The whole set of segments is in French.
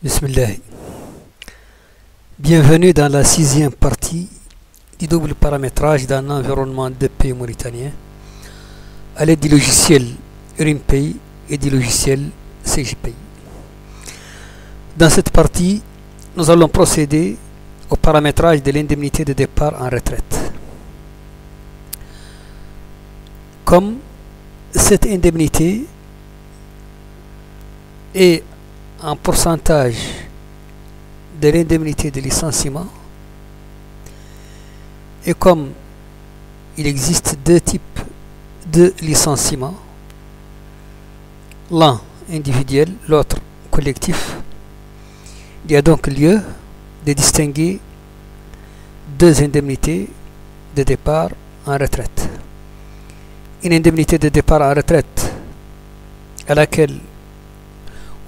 Bismillah. Bienvenue dans la sixième partie du double paramétrage d'un environnement de pays mauritanien à l'aide du logiciel RIMPay et du logiciel CJPay. Dans cette partie, nous allons procéder au paramétrage de l'indemnité de départ en retraite. Comme cette indemnité est en pourcentage de l'indemnité de licenciement, et comme il existe deux types de licenciement, l'un individuel, l'autre collectif, il y a donc lieu de distinguer deux indemnités de départ en retraite. Une indemnité de départ en retraite à laquelle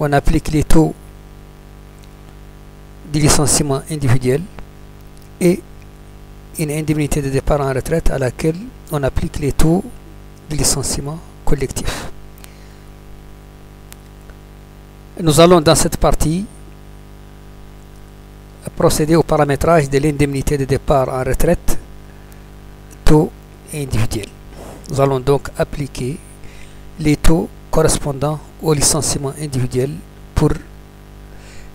on applique les taux du licenciement individuel et une indemnité de départ en retraite à laquelle on applique les taux du licenciement collectif. Nous allons dans cette partie procéder au paramétrage de l'indemnité de départ en retraite taux individuel. Nous allons donc appliquer les taux correspondant au licenciement individuel pour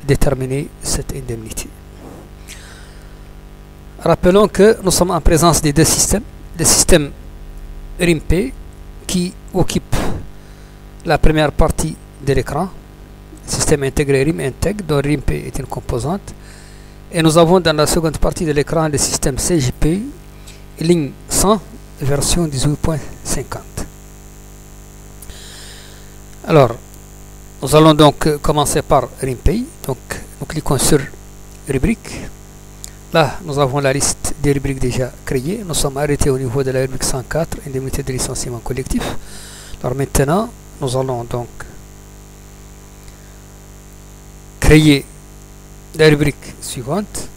déterminer cette indemnité. Rappelons que nous sommes en présence des deux systèmes. Le système RIMPay qui occupe la première partie de l'écran, système intégré RIM-Integ dont RIMPay est une composante, et nous avons dans la seconde partie de l'écran le système CJPay, ligne 100, version 18.50. Alors, nous allons donc commencer par RIMPay. Donc, nous cliquons sur rubrique. Là, nous avons la liste des rubriques déjà créées. Nous sommes arrêtés au niveau de la rubrique 104, indemnité de licenciement collectif. Alors maintenant, nous allons donc créer la rubrique suivante,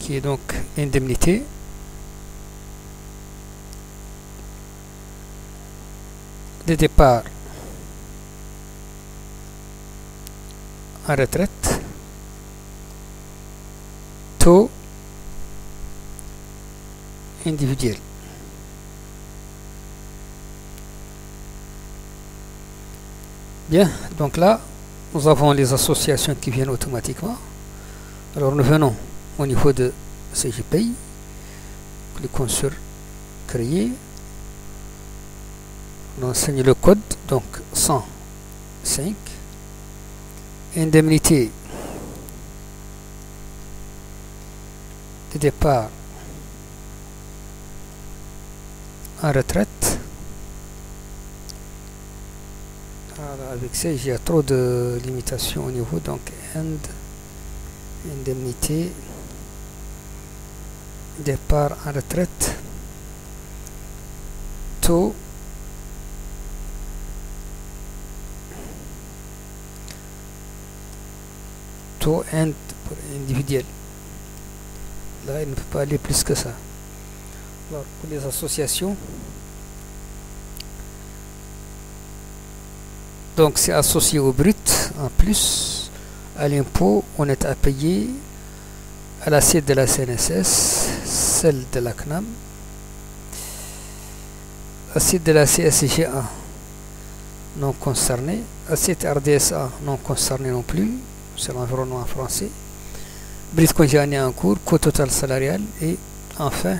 qui est donc indemnité de départ en retraite, taux individuel. Bien, donc là, nous avons les associations qui viennent automatiquement. Alors nous venons au niveau de CJPay, cliquons sur créer, on enseigne le code, donc 105. Indemnité de départ en retraite. Alors avec ça, il y a trop de limitations au niveau, donc indemnité départ en retraite, taux pour individuel. Là, il ne peut pas aller plus que ça. Alors, pour les associations, donc c'est associé au brut. En plus, à l'impôt, on est à payer à l'assiette de la CNSS, celle de la CNAM, assiette de la CSGA non concernée, assiette RDSA non concernée non plus. C'est l'environnement français, brut congé année en cours, coût total salarial et enfin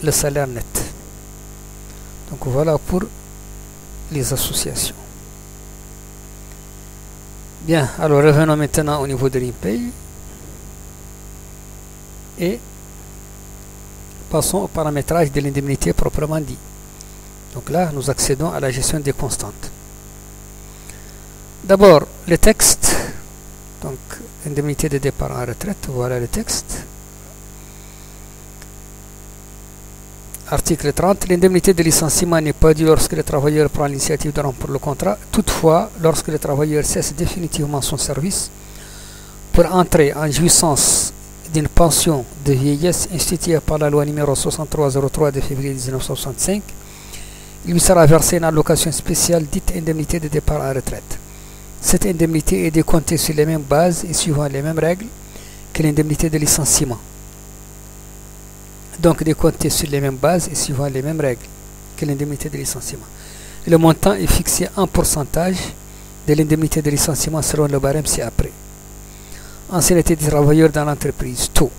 le salaire net. Donc voilà pour les associations. Bien, alors revenons maintenant au niveau de RIMPay et passons au paramétrage de l'indemnité proprement dit. Donc là, nous accédons à la gestion des constantes. D'abord, le texte, donc indemnité de départ en retraite, voilà le texte. Article 30, l'indemnité de licenciement n'est pas due lorsque le travailleur prend l'initiative de rompre le contrat. Toutefois, lorsque le travailleur cesse définitivement son service pour entrer en jouissance d'une pension de vieillesse instituée par la loi numéro 6303 de février 1965, il lui sera versé une allocation spéciale dite indemnité de départ en retraite. Cette indemnité est décomptée sur les mêmes bases et suivant les mêmes règles que l'indemnité de licenciement. Donc décomptée sur les mêmes bases et suivant les mêmes règles que l'indemnité de licenciement. Et le montant est fixé en pourcentage de l'indemnité de licenciement selon le barème ci-après. Ancienneté des travailleurs dans l'entreprise, taux.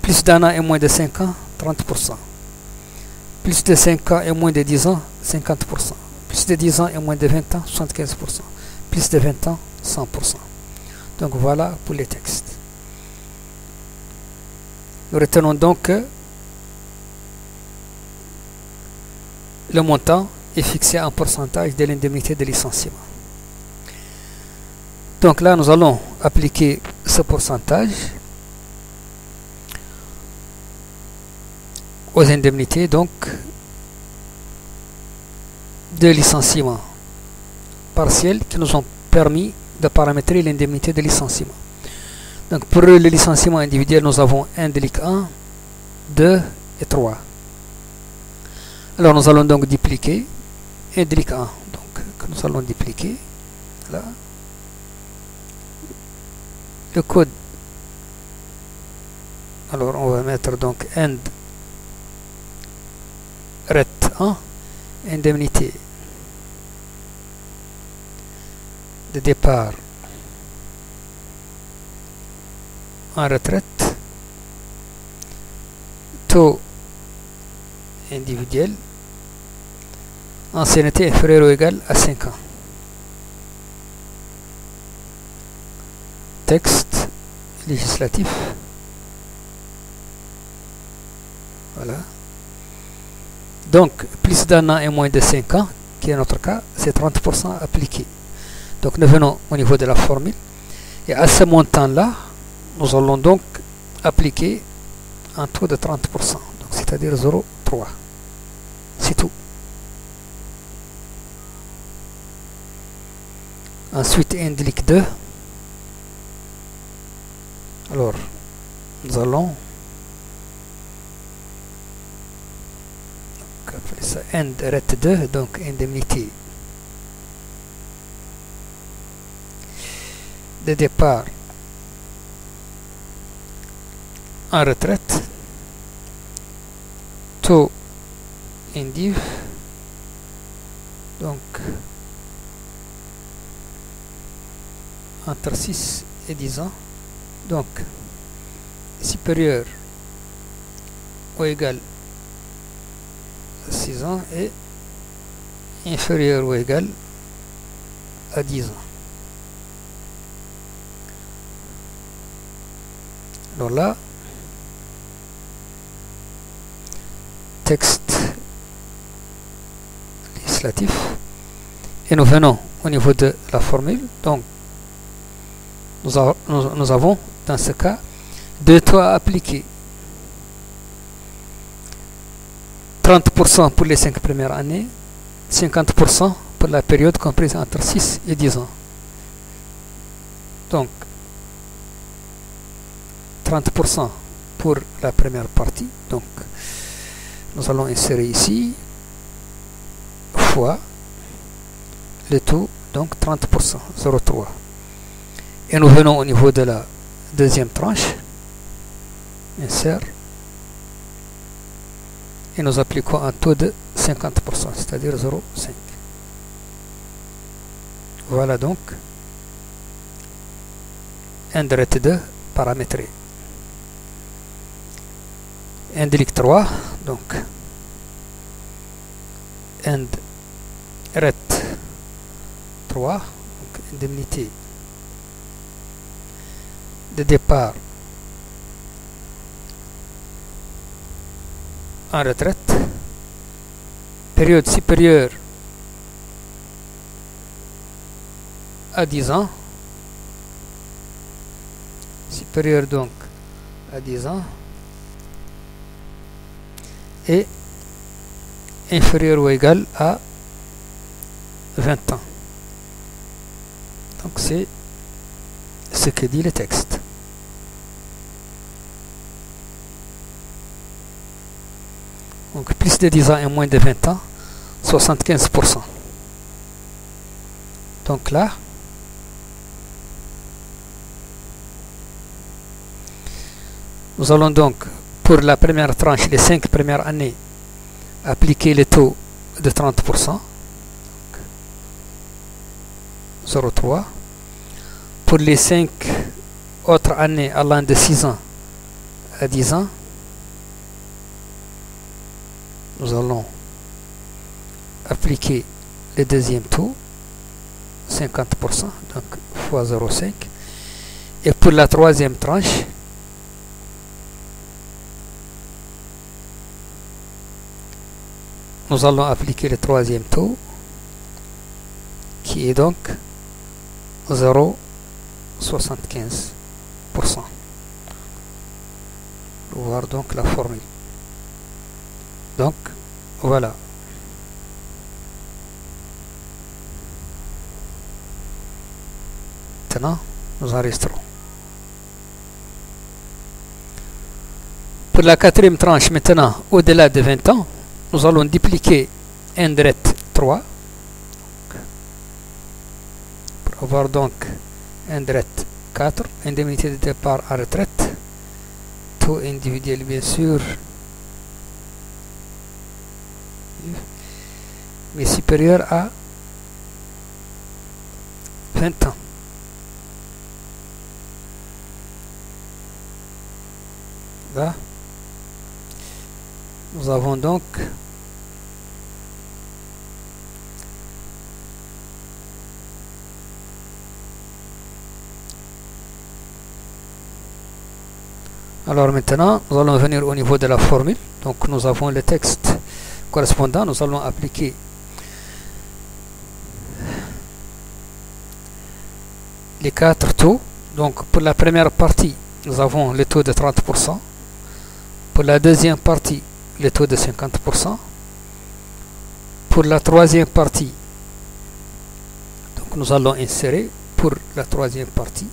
Plus d'un an et moins de 5 ans, 30%. Plus de 5 ans et moins de 10 ans, 50%. Plus de 10 ans et moins de 20 ans, 75%. Plus de 20 ans, 100%. Donc voilà pour les textes. Nous retenons donc que le montant est fixé en pourcentage de l'indemnité de licenciement. Donc là, nous allons appliquer ce pourcentage aux indemnités donc de licenciement partiel qui nous ont permis de paramétrer l'indemnité de licenciement. Donc pour le licenciement individuel, nous avons un délic 1, 2 et 3. Alors nous allons donc dupliquer un délic 1, donc que nous allons dupliquer là. Le code, alors on va mettre donc end ret 1, indemnité de départ en retraite, taux individuel, ancienneté inférieure ou égale à 5 ans. Texte législatif. Voilà. Donc, plus d'un an et moins de 5 ans, qui est notre cas, c'est 30% appliqué. Donc, nous venons au niveau de la formule. Et à ce montant-là, nous allons donc appliquer un taux de 30%. Donc, c'est-à-dire 0,3. C'est tout. Ensuite, indique 2. Alors, nous allons appeler ça end ret 2, donc indemnité de départ en retraite, taux indiv, donc entre 6 et 10 ans. Donc, supérieur ou égal à 6 ans et inférieur ou égal à 10 ans. Alors là, texte législatif, et nous venons au niveau de la formule. Donc, nous avons dans ce cas deux taux à appliquer. 30% pour les 5 premières années, 50% pour la période comprise entre 6 et 10 ans. Donc, 30% pour la première partie. Donc, nous allons insérer ici fois le taux, donc 30%, 0,3. Et nous venons au niveau de la deuxième tranche, insère, et nous appliquons un taux de 50%, c'est-à-dire 0,5. Voilà donc un ret 2 paramétré. Un délic 3, donc end ret 3, donc indemnité de départ en retraite, période supérieure à 10 ans, supérieure donc à 10 ans, et inférieur ou égal à 20 ans. Donc c'est ce que dit le texte. Donc plus de 10 ans et moins de 20 ans, 75%. Donc là, Nous allons donc, pour la première tranche, les 5 premières années, appliquer le taux de 30%, 0,3. Pour les 5 autres années allant de 6 ans à 10 ans, nous allons appliquer le deuxième taux, 50%, donc fois 0,5. Et pour la troisième tranche, nous allons appliquer le troisième taux, qui est donc 0,75%. Voir donc la formule. Donc, voilà. Maintenant, nous enregistrons. Pour la quatrième tranche, maintenant, au-delà de 20 ans, nous allons dupliquer indret 3. Pour avoir donc indret 4, indemnité de départ à retraite, taux individuel bien sûr, mais supérieur à 20 ans. Là, nous avons donc alors maintenant, nous allons venir au niveau de la formule. Donc nous avons le texte correspondant. Nous allons appliquer les 4 taux. Donc pour la première partie, nous avons le taux de 30%. Pour la deuxième partie, le taux de 50%. Pour la troisième partie, donc nous allons insérer pour la troisième partie.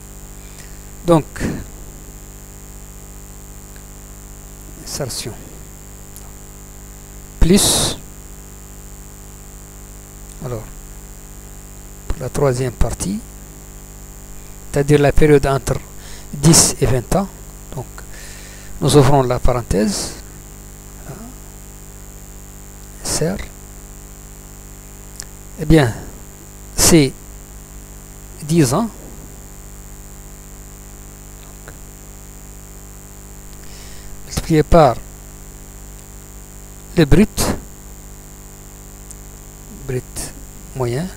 Donc, insertion. Plus, alors, pour la troisième partie, c'est-à-dire la période entre 10 et 20 ans. Donc, nous ouvrons la parenthèse. Insert. Eh bien, c'est 10 ans. Donc, multiplié par le brut moyen,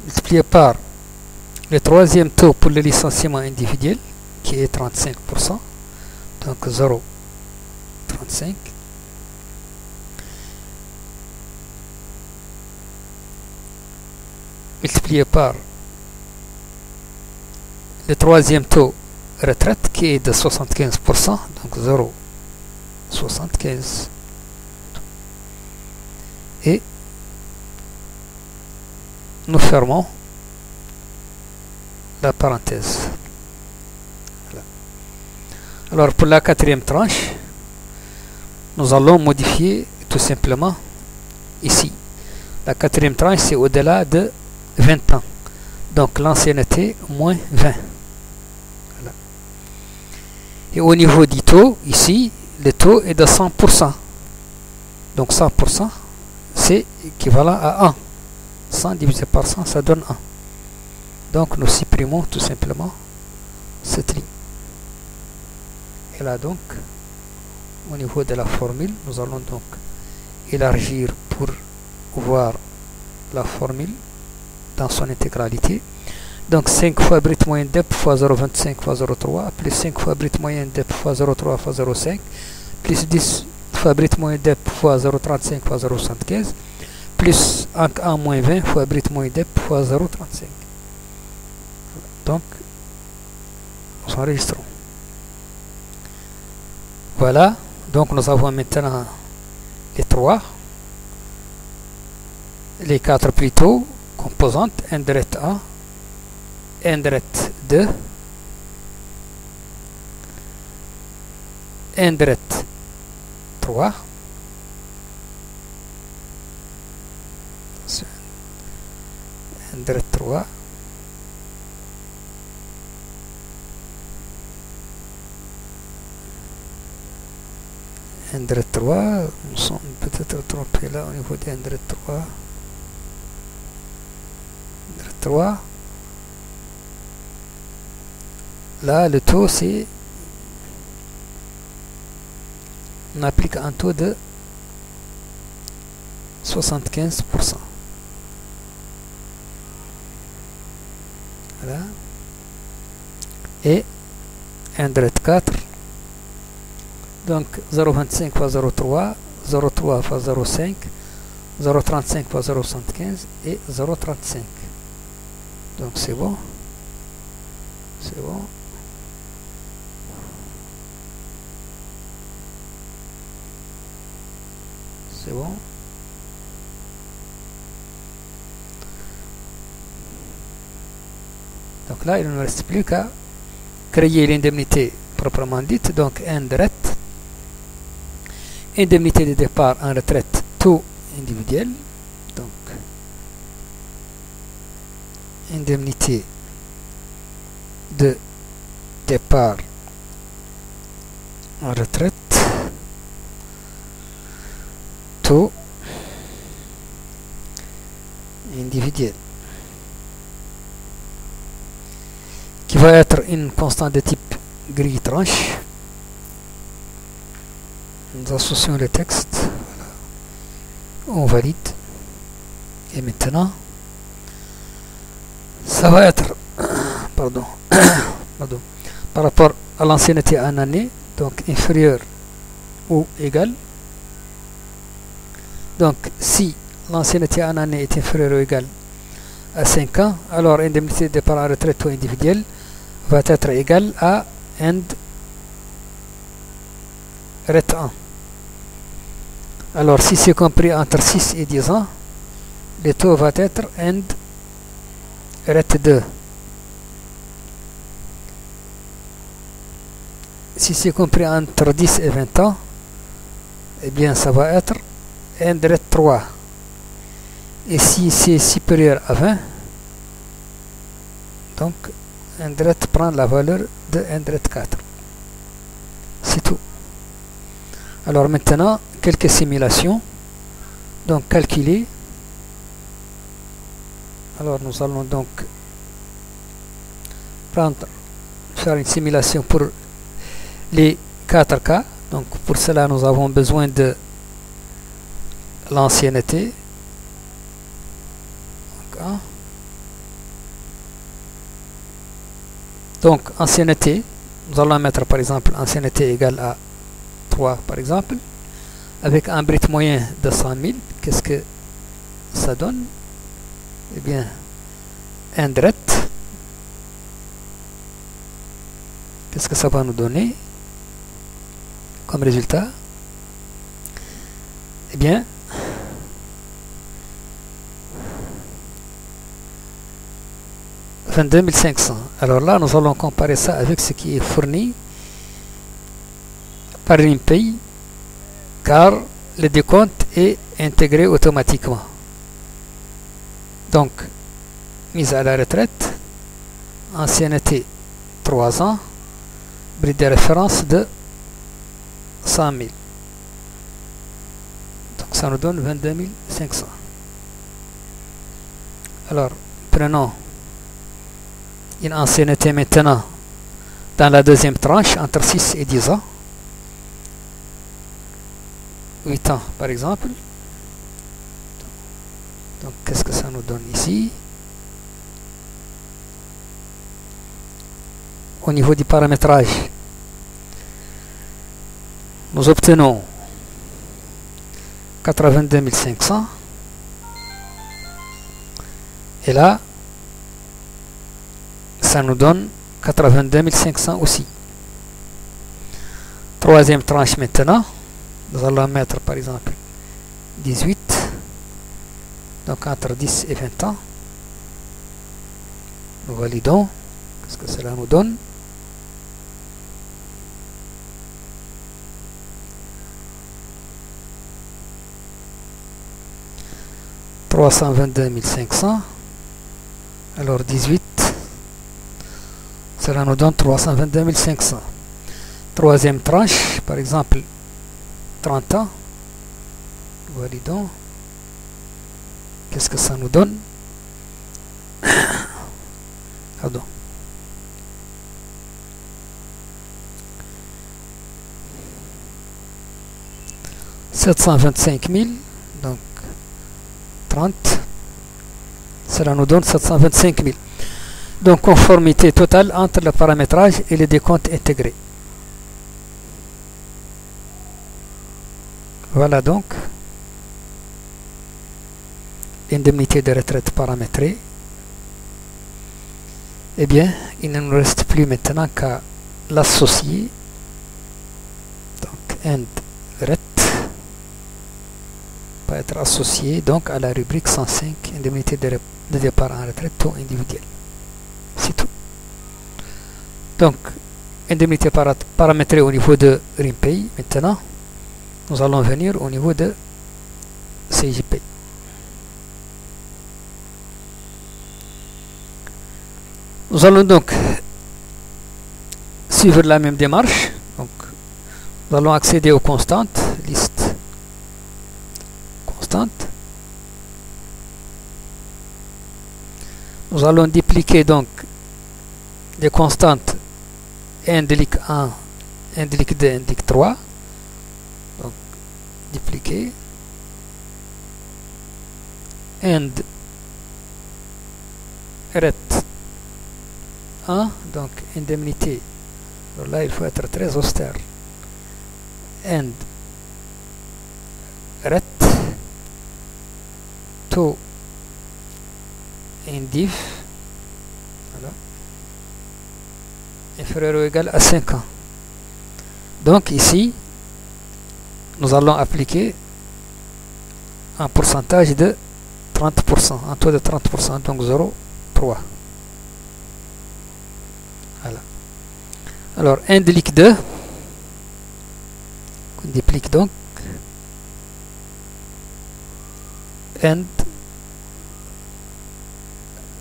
multiplié par le troisième taux pour le licenciement individuel, qui est 35%, donc 0,35, multiplié par le troisième taux retraite, qui est de 75%, donc 0,75, et nous fermons la parenthèse. Voilà. Alors pour la quatrième tranche, nous allons modifier tout simplement ici. La quatrième tranche, c'est au-delà de 20 ans. Donc l'ancienneté moins 20. Voilà. Et au niveau du taux, ici, le taux est de 100%. Donc 100%, c'est équivalent à 1. 100 divisé par 100, ça donne 1. Donc nous supprimons tout simplement cette ligne. Et là donc, au niveau de la formule, nous allons donc élargir pour voir la formule dans son intégralité. Donc 5 fois brut moyen DEP fois 0,25 fois 0,3 plus 5 fois brut moyen DEP fois 0,3 fois 0,5 plus 10 fois brut moyen DEP fois 0,35 fois 0,75 plus 1 moins 20 fois brut moyen DEP fois 0,35. Donc, nous enregistrons. Voilà, donc nous avons maintenant les 3, les 4 plutôt, composantes, indirect 1, indirect 2, indirect 3, indirect 3, N-3, nous sommes peut-être trompés là au niveau de N-3. N-3. Là, le taux, c'est... On applique un taux de 75%. Voilà. Et N-4. Donc 0,25 fois 0,3, 0,3 fois 0,5, 0,35 fois 0,75 et 0,35. Donc c'est bon. C'est bon. C'est bon. Donc là, il ne reste plus qu'à créer l'indemnité proprement dite. Donc NDRET, indemnité de départ en retraite taux individuel. Donc indemnité de départ en retraite taux individuel, qui va être une constante de type grille tranche. Nous associons le texte, voilà. On valide, et maintenant ça va être pardon, par rapport à l'ancienneté en année, donc inférieur ou égal. Donc si l'ancienneté en année est inférieure ou égale à 5 ans, alors indemnité de départ en retraite taux individuel va être égale à Ret 1. Alors si c'est compris entre 6 et 10 ans, le taux va être Ret 2. Si c'est compris entre 10 et 20 ans, eh bien ça va être Ret 3. Et si c'est supérieur à 20, donc Ret prend la valeur de Ret 4. C'est tout. Alors maintenant, quelques simulations. Donc calculer. Alors nous allons donc faire une simulation pour les 4 cas. Donc pour cela nous avons besoin de l'ancienneté. Donc ancienneté, nous allons mettre par exemple ancienneté égale à 3 par exemple, avec un brut moyen de 100 000. Qu'est-ce que ça donne? Eh bien, Ret, qu'est-ce que ça va nous donner comme résultat? Eh bien, $22 500. Alors là, nous allons comparer ça avec ce qui est fourni par l'INPEI, car le décompte est intégré automatiquement. Donc, mise à la retraite, ancienneté 3 ans, brut de référence de 100 000. Donc ça nous donne 22 500. Alors, prenons une ancienneté maintenant dans la deuxième tranche entre 6 et 10 ans. 8 ans par exemple. Donc qu'est-ce que ça nous donne ici? Au niveau du paramétrage, nous obtenons 82 500. Et là, ça nous donne 82 500 aussi. Troisième tranche maintenant, nous allons mettre par exemple 18, donc entre 10 et 20 ans. Nous validons. Qu'est-ce que cela nous donne? $322 500. Alors 18, cela nous donne 322 500. Troisième tranche, par exemple 30 ans. Validons. Qu'est-ce que ça nous donne? Pardon. $725 000, donc 30, cela nous donne 725 000. Donc conformité totale entre le paramétrage et les décomptes intégrés. Voilà donc l'indemnité de retraite paramétrée. Eh bien, il ne nous reste plus maintenant qu'à l'associer. Donc, end ret va être associé donc à la rubrique 105, indemnité de départ en retraite, taux individuel. C'est tout. Donc, indemnité paramétrée au niveau de RIMPAY. Maintenant, nous allons venir au niveau de CJPay. Nous allons donc suivre la même démarche. Donc, nous allons accéder aux constantes, liste constante. Nous allons dupliquer donc des constantes indique 1, indique 2, indique 3. Donc, dupliquer. And ret 1, donc indemnité. Alors là, il faut être très austère. And ret taux indiv, voilà, inférieur ou égal à 5 ans. Donc ici, nous allons appliquer un pourcentage de 30%, un taux de 30%, donc 0,3. Voilà. Alors, indique 2, on duplique donc, and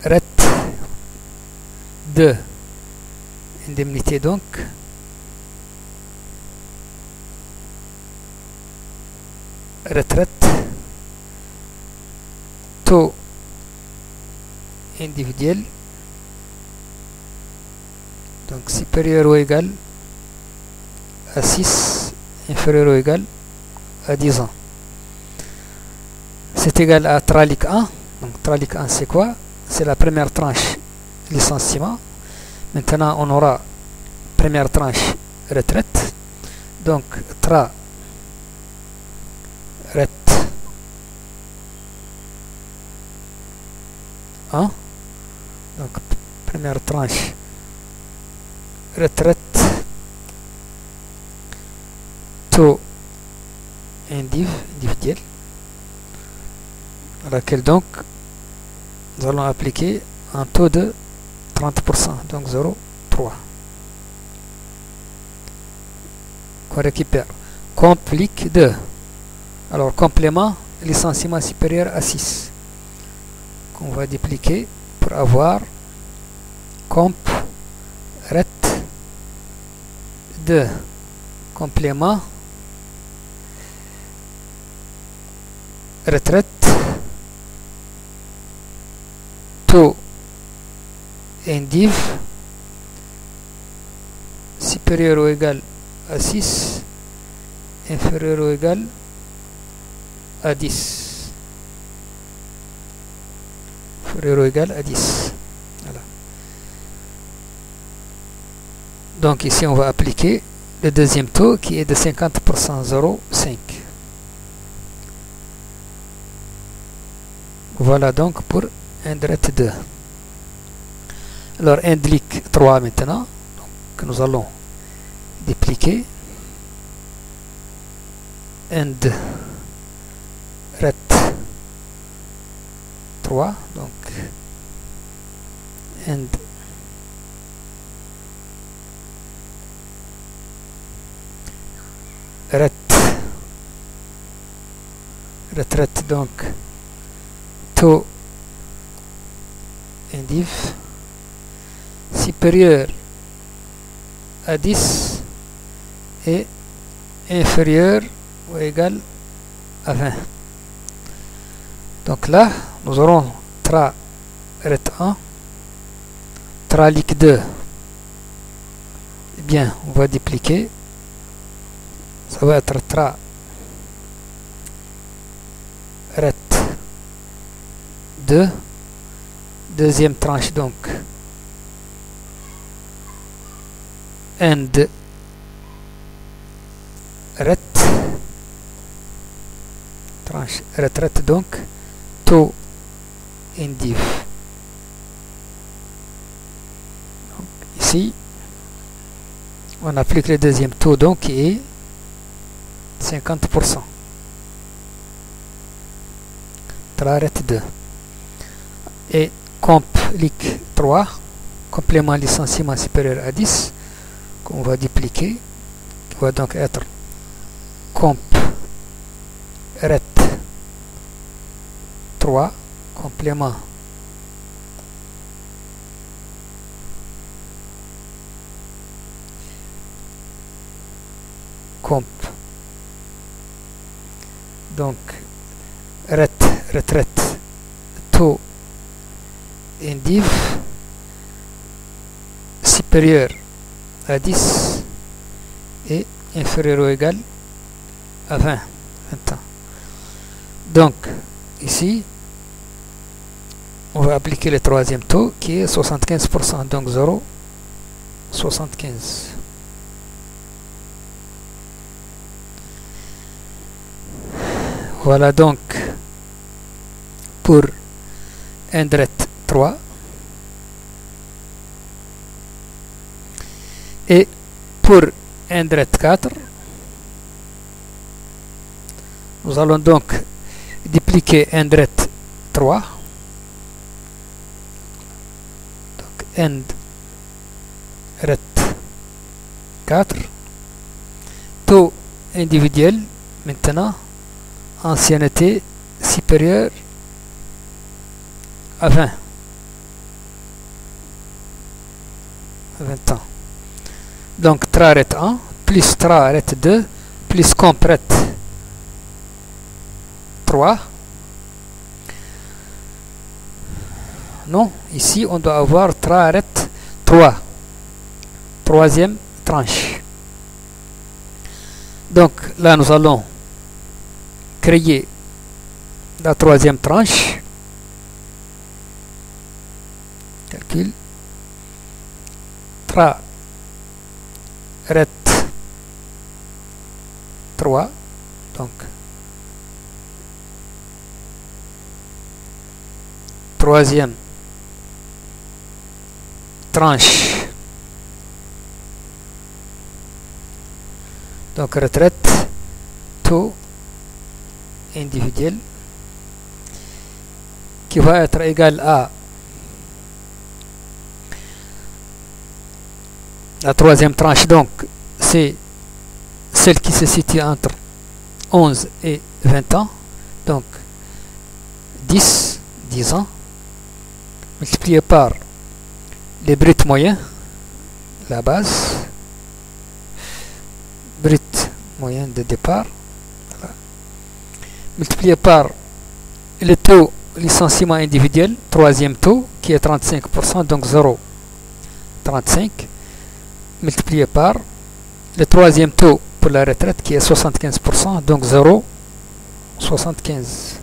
ret 2, indemnité donc, retraite, taux individuel, donc supérieur ou égal à 6, inférieur ou égal à 10 ans. C'est égal à tralic 1. Donc tralic 1 c'est quoi? C'est la première tranche licenciement. Maintenant on aura première tranche retraite. Donc tra ret 1. Donc première tranche retraite, taux individuel, à laquelle donc nous allons appliquer un taux de 30%, donc 0,3. Qu'on récupère. Complique 2. Alors complément, licenciement supérieur à 6. Qu'on va dupliquer pour avoir comp ret 2 complément retraite taux indiv supérieur ou égal à 6, inférieur ou égal à 10, inférieur ou égal à 10. Voilà. Donc ici on va appliquer le deuxième taux qui est de 50%, 0,5. Voilà donc pour indret 2. Alors indique 3 maintenant, donc nous allons dupliquer and ret 3, donc and retraite donc taux indiv supérieur à 10 et inférieur ou égale à 20. Donc là, nous aurons tra ret 1, tra liq 2. Eh bien, on va dupliquer. Ça va être tra ret 2. Deuxième tranche donc. And ret. Tranche retraite donc. To indiv. Donc, ici, on applique le deuxième taux donc qui est 50%. Traret 2. Et comp liq 3, complément licenciement supérieur à 10, qu'on va dupliquer, qui va donc être comp ret 3, complément comp donc retraite taux indiv supérieur à 10 et inférieur ou égal à 20 ans. Donc ici on va appliquer le troisième taux qui est 75%, donc 0,75. Voilà donc pour Endret 3. Et pour Endret 4, nous allons donc dupliquer Endret 3. Donc Endret 4. Taux individuel maintenant. Ancienneté supérieure à 20 ans. Donc traret 1 plus traret 2 plus compret 3. Non, ici on doit avoir traret 3. Troisième tranche. Donc là nous allons créer la troisième tranche. Calcul. Tra ret 3. Donc troisième tranche. Donc retraite taux individuel qui va être égal à la troisième tranche, donc c'est celle qui se situe entre 11 et 20 ans, donc 10 ans multiplié par les brut moyens, la base brut moyen de départ, multiplié par le taux licenciement individuel, troisième taux qui est 35%, donc 0,35, multiplié par le troisième taux pour la retraite qui est 75%, donc 0,75.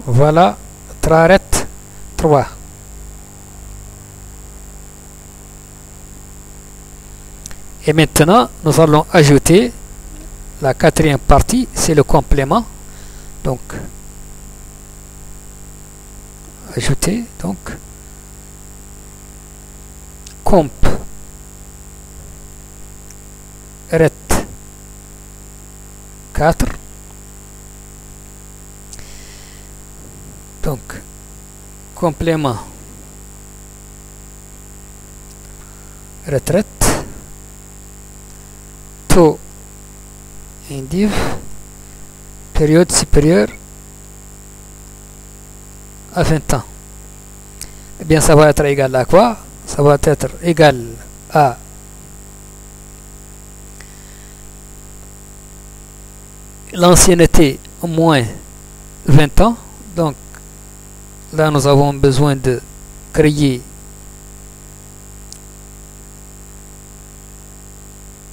Voilà traret 3. Et maintenant nous allons ajouter la quatrième partie, c'est le complément. Donc ajouter donc comp ret 4. Donc complément retraite taux indiv période supérieure à 20 ans. Eh bien ça va être égal à quoi? Ça va être égal à l'ancienneté moins 20 ans. Donc là nous avons besoin de créer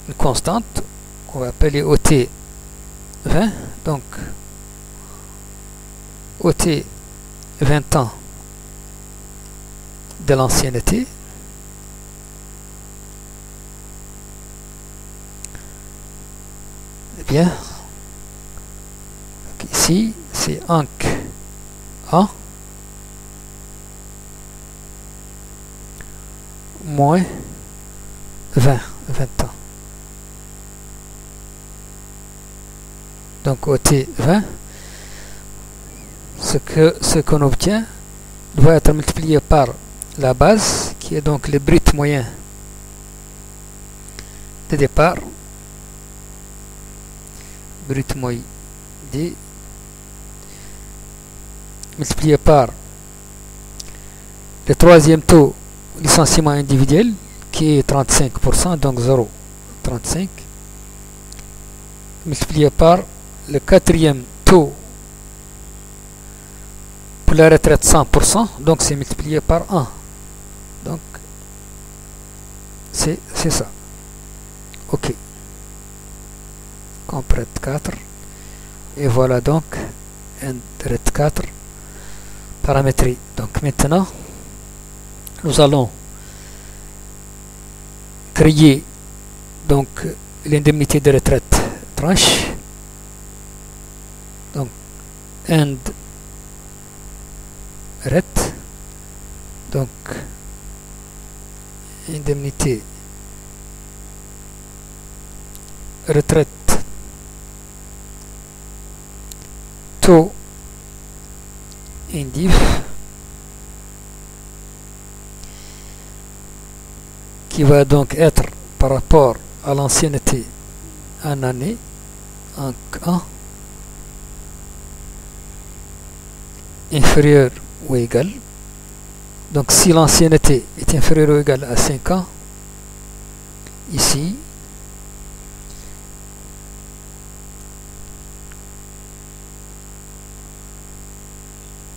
une constante qu'on va appeler OT 20. Donc OT 20 ans de l'ancienneté. Eh bien, ici c'est Anc A moins 20 ans. Donc OT 20, ce qu'on obtient doit être multiplié par la base qui est donc le brut moyen de départ, brut moyen D, multiplié par le troisième taux licenciement individuel qui est 35%, donc 0,35, multiplié par le quatrième taux pour la retraite 100%, donc c'est multiplié par 1. Donc c'est ça. Ok. Comprête 4. Et voilà donc un retraite 4 paramétré. Donc maintenant, nous allons créer donc l'indemnité de retraite tranche. Donc end ret, donc indemnité retraite taux indif qui va donc être par rapport à l'ancienneté en année en 1 inférieur ou égal. Donc si l'ancienneté est inférieure ou égale à 5 ans, ici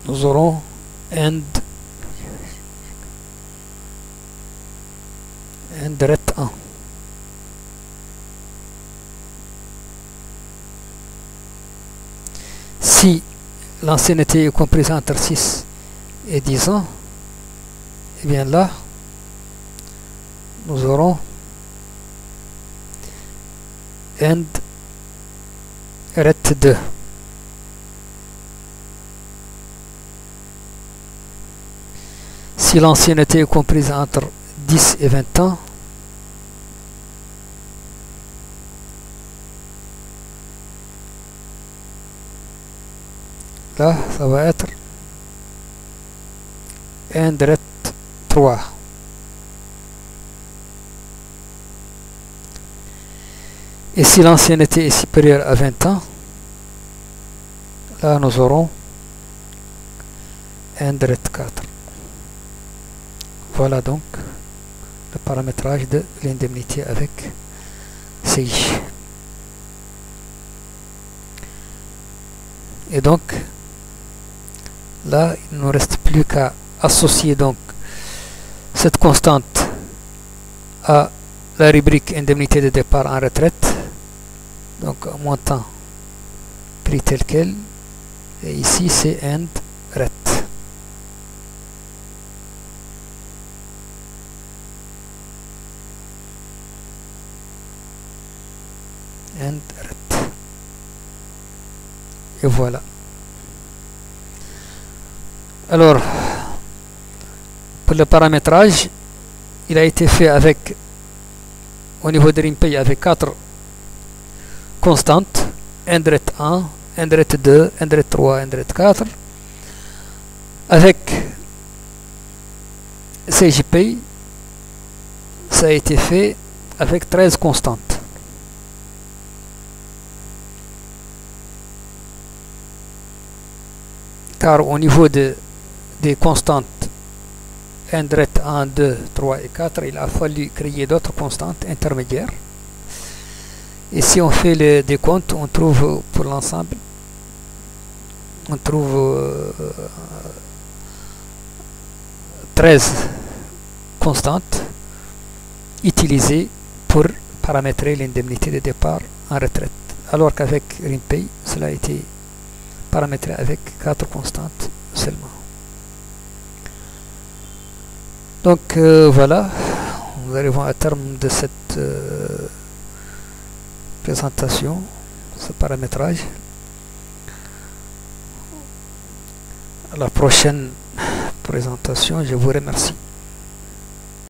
nous aurons end ret 1. Si l'ancienneté est comprise entre 6 et 10 ans, et bien là, nous aurons end ret 2. Si l'ancienneté est comprise entre 10 et 20 ans, là, ça va être end ret 3. Et si l'ancienneté est supérieure à 20 ans, là, nous aurons end ret 4. Voilà donc le paramétrage de l'indemnité avec CI. Et donc, là, il ne nous reste plus qu'à associer donc cette constante à la rubrique indemnité de départ en retraite. Donc, montant prix tel quel. Et ici, c'est end ret. End ret. Et voilà. Alors, pour le paramétrage, il a été fait avec, au niveau de RIMPay, avec 4 constantes, endret 1, endret 2, endret 3, endret 4. Avec CJPay, ça a été fait avec 13 constantes. Car au niveau des constantes endret 1, 2, 3 et 4, il a fallu créer d'autres constantes intermédiaires. Et si on fait le décompte, on trouve pour l'ensemble, on trouve 13 constantes utilisées pour paramétrer l'indemnité de départ en retraite. Alors qu'avec RIMPay, cela a été paramétré avec 4 constantes seulement. Donc voilà, nous arrivons à terme de cette présentation, ce paramétrage. À la prochaine présentation, je vous remercie.